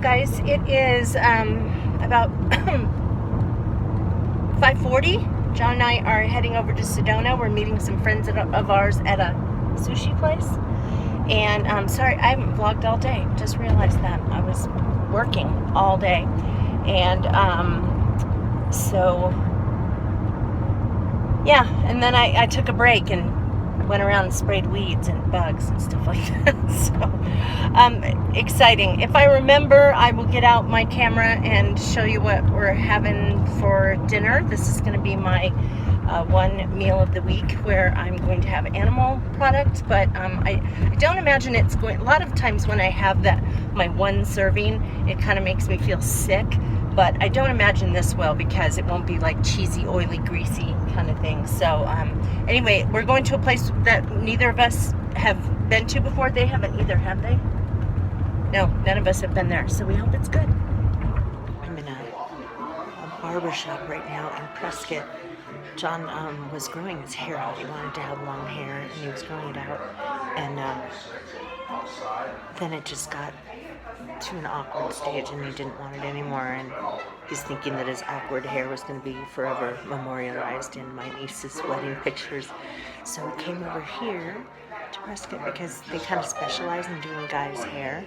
guys, it is about 5:40. John and I are heading over to Sedona. We're meeting some friends of ours at a sushi place. And sorry, I haven't vlogged all day. Just realized that I was working all day. And so yeah, and then I took a break and went around and sprayed weeds and bugs and stuff like that. So exciting. If I remember, I will get out my camera and show you what we're having for dinner. This is going to be my one meal of the week where I'm going to have animal products, but I don't imagine it's going. A lot of times when I have my one serving, it kind of makes me feel sick, but I don't imagine this will, because it won't be like cheesy, oily, greasy kind of thing. So anyway, we're going to a place that neither of us have been to before. They haven't either, have they? No, none of us have been there, so we hope it's good. I'm in a barber shop right now in Prescott. John was growing his hair out. He wanted to have long hair, and he was growing it out, and then it just got to an awkward stage, and he didn't want it anymore, and he's thinking that his awkward hair was going to be forever memorialized in my niece's wedding pictures. So he came over here to Prescott because they kind of specialize in doing guys' hair.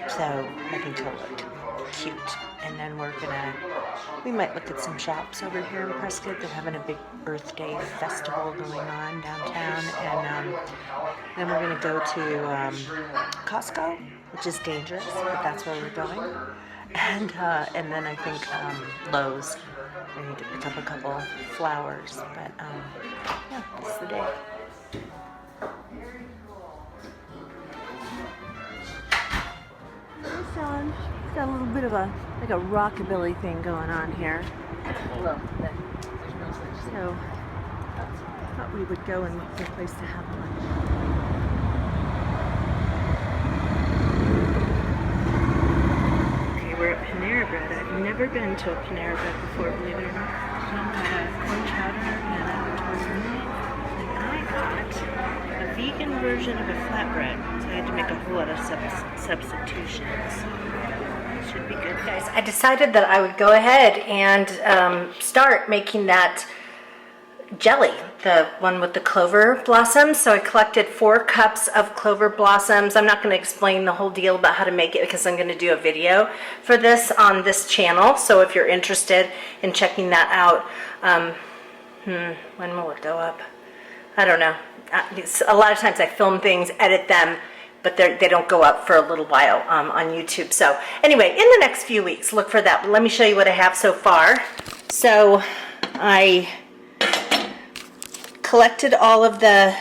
So I think he'll look cute. And then we might look at some shops over here in Prescott. They're having a big Earth Day festival going on downtown. And then we're going to go to Costco, which is dangerous, but that's where we're going. And then I think Lowe's. We need to pick up a couple flowers. But yeah, this is the day. Hey, Sean. Got a little bit of a rockabilly thing going on here. A little bit. So I thought we would go and look for a place to have lunch. Okay, we're at Panera Bread. I've never been to a Panera Bread before, believe it or not. John got a corn chowder and a tortellini, and I got a vegan version of a flatbread. So I had to make a whole lot of substitutions. Should be good, guys. I decided that I would go ahead and start making that jelly, the one with the clover blossoms. So I collected 4 cups of clover blossoms. I'm not going to explain the whole deal about how to make it because I'm going to do a video for this on this channel. So if you're interested in checking that out, when will it go up? I don't know. A lot of times I film things, edit them, but they don't go up for a little while on YouTube. So anyway, in the next few weeks, look for that. But let me show you what I have so far. So I collected all of the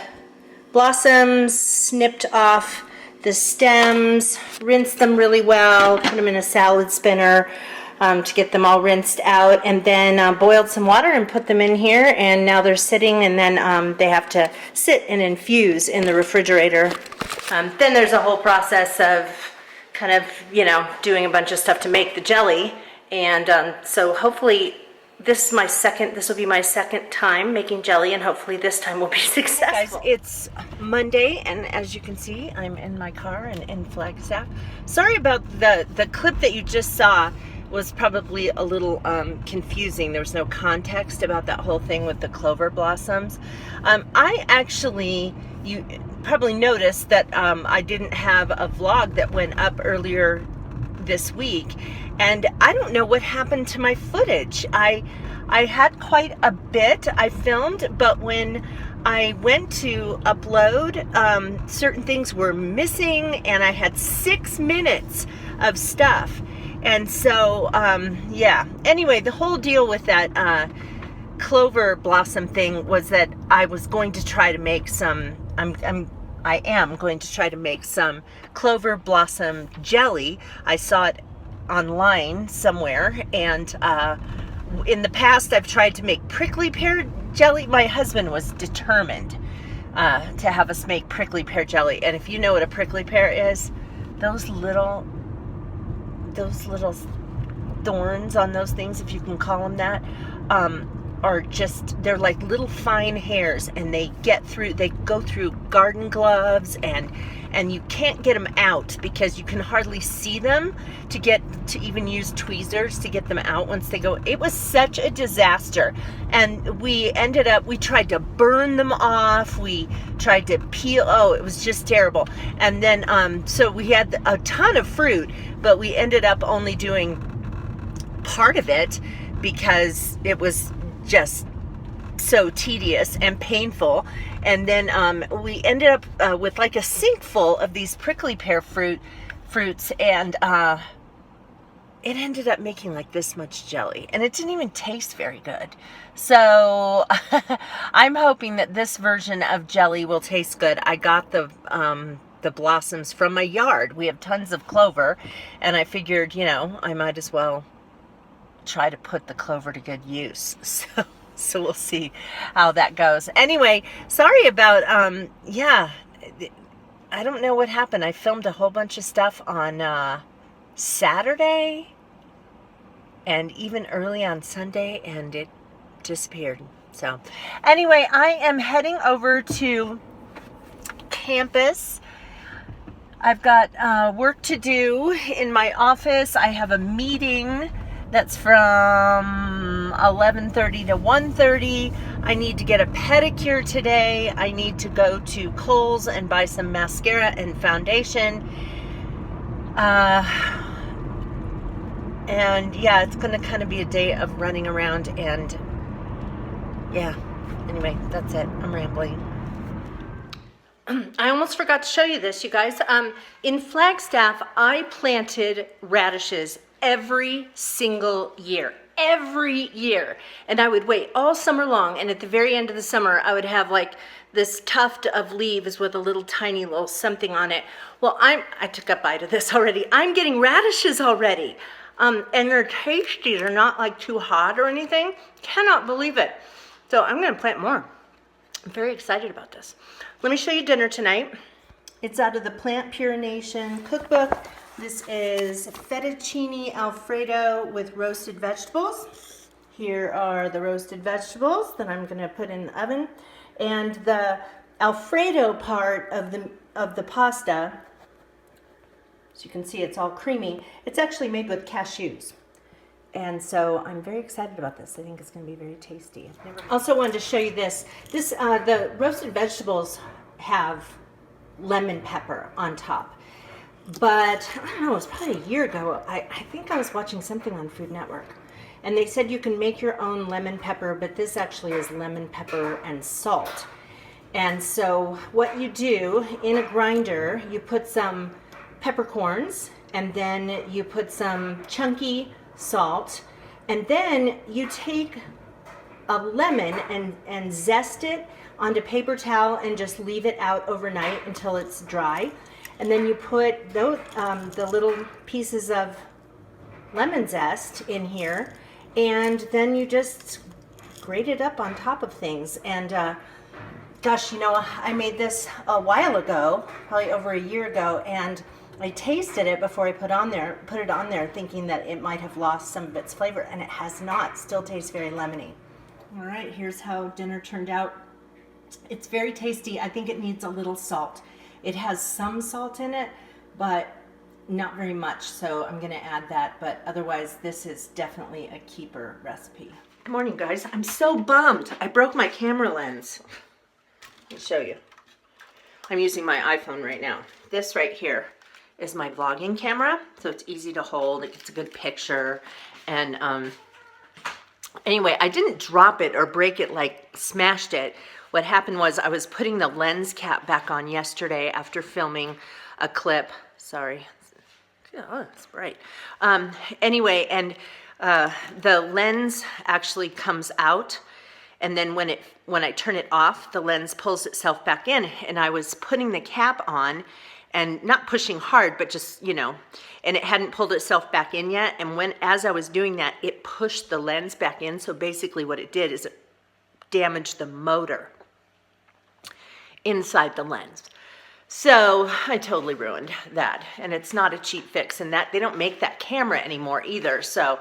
blossoms, snipped off the stems, rinsed them really well, put them in a salad spinner to get them all rinsed out, and then boiled some water and put them in here, and now they're sitting, and then they have to sit and infuse in the refrigerator. Then there's a whole process of kind of, doing a bunch of stuff to make the jelly, and so hopefully this will be my second time making jelly, and hopefully this time will be successful. Hey guys, it's Monday, and as you can see, I'm in my car and in Flagstaff. Sorry about the clip that you just saw. Was probably a little confusing. There was no context about that whole thing with the clover blossoms. You probably noticed that I didn't have a vlog that went up earlier this week, and I don't know what happened to my footage. I had quite a bit I filmed, but when I went to upload, certain things were missing, and I had 6 minutes of stuff. And so, yeah. Anyway, the whole deal with that clover blossom thing was that I was going to try to make some. I am going to try to make some clover blossom jelly. I saw it online somewhere, and in the past I've tried to make prickly pear jelly. My husband was determined to have us make prickly pear jelly, and if you know what a prickly pear is, those little thorns on those things, if you can call them that, are just, they're like little fine hairs, and they go through garden gloves, and you can't get them out because you can hardly see them to even use tweezers to get them out once they go. It was such a disaster. And we tried to burn them off. We tried to peel. Oh, it was just terrible. And then, so we had a ton of fruit, but we ended up only doing part of it because it was just so tedious and painful. And then we ended up with like a sink full of these prickly pear fruits, and it ended up making like this much jelly, and it didn't even taste very good. So I'm hoping that this version of jelly will taste good. I got the blossoms from my yard. We have tons of clover, and I figured, you know, I might as well try to put the clover to good use. So we'll see how that goes. Anyway, sorry about, yeah, I don't know what happened. I filmed a whole bunch of stuff on Saturday and even early on Sunday, and it disappeared. So anyway, I am heading over to campus. I've got work to do in my office. I have a meeting that's from 11:30 to 1:30. I need to get a pedicure today. I need to go to Kohl's and buy some mascara and foundation. And yeah, it's going to kind of be a day of running around, and yeah, anyway, that's it. I'm rambling. I almost forgot to show you this, you guys. In Flagstaff, I planted radishes every single year. Every year. And I would wait all summer long, and at the very end of the summer, I would have like this tuft of leaves with a little tiny little something on it. Well, I took a bite of this already. I'm getting radishes already. And they're tasty. They're not like too hot or anything. Cannot believe it. So I'm going to plant more. I'm very excited about this. Let me show you dinner tonight. It's out of the Plant Pure Nation cookbook. This is fettuccine alfredo with roasted vegetables. Here are the roasted vegetables that I'm going to put in the oven. And the alfredo part of the pasta, so you can see it's all creamy, it's actually made with cashews. And so I'm very excited about this. I think it's going to be very tasty. Also wanted to show you this. The roasted vegetables have lemon pepper on top. But I don't know, it was probably a year ago. I think I was watching something on Food Network, and they said you can make your own lemon pepper, but this actually is lemon pepper and salt. And so what you do, in a grinder, you put some peppercorns, and then you put some chunky salt, and then you take a lemon and zest it onto paper towel and just leave it out overnight until it's dry. And then you put the little pieces of lemon zest in here, and then you just grate it up on top of things. And gosh, you know, I made this a while ago, probably over a year ago, and I tasted it before I put it on there, thinking that it might have lost some of its flavor, and it has not. Still tastes very lemony. All right, here's how dinner turned out. It's very tasty. I think it needs a little salt. It has some salt in it, but not very much, so I'm going to add that. But otherwise, this is definitely a keeper recipe. Good morning, guys. I'm so bummed. I broke my camera lens. Let me show you. I'm using my iPhone right now. This right here is my vlogging camera, so it's easy to hold. It gets a good picture. And anyway, I didn't drop it or break it, like smashed it. What happened was I was putting the lens cap back on yesterday after filming a clip. Sorry. Oh, it's bright. Anyway, and the lens actually comes out, and then when I turn it off, the lens pulls itself back in, and I was putting the cap on and not pushing hard, but just, you know, and it hadn't pulled itself back in yet. And as I was doing that, it pushed the lens back in. So basically what it did is it damaged the motor inside the lens. So I totally ruined that, and it's not a cheap fix, and that they don't make that camera anymore either. So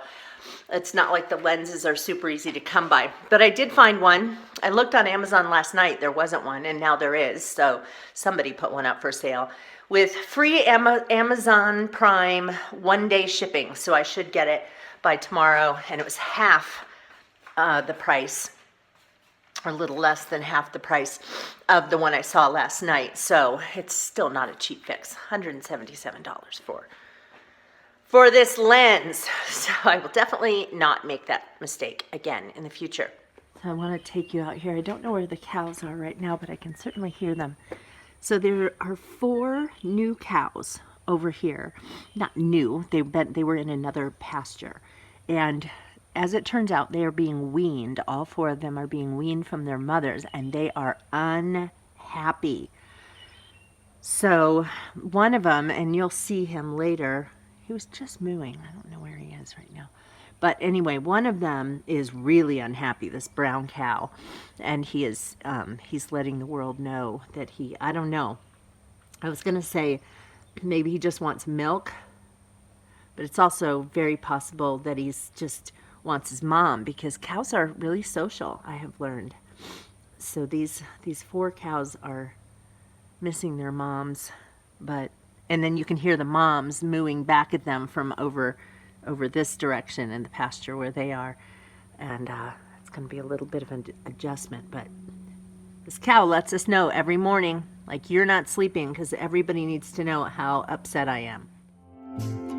It's not like the lenses are super easy to come by. But I did find one. I looked on Amazon last night. There wasn't one, and now there is. So somebody put one up for sale with free Amazon Prime 1-day shipping. So I should get it by tomorrow, and it was half the price, or a little less than half the price of the one I saw last night. So it's still not a cheap fix. $177 for this lens. So I will definitely not make that mistake again in the future. So I want to take you out here. I don't know where the cows are right now, but I can certainly hear them. So there are 4 new cows over here. Not new, they were in another pasture. And as it turns out, they are being weaned. All 4 of them are being weaned from their mothers, and they are unhappy. So one of them, and you'll see him later, he was just mooing. I don't know where he is right now. But anyway, one of them is really unhappy, this brown cow. And he is, he's letting the world know that I don't know. I was going to say maybe he just wants milk. But it's also very possible that he's just wants his mom, because cows are really social, I have learned. So these 4 cows are missing their moms, and then you can hear the moms mooing back at them from over this direction in the pasture where they are, and it's going to be a little bit of an adjustment. But this cow lets us know every morning, like, you're not sleeping, because everybody needs to know how upset I am.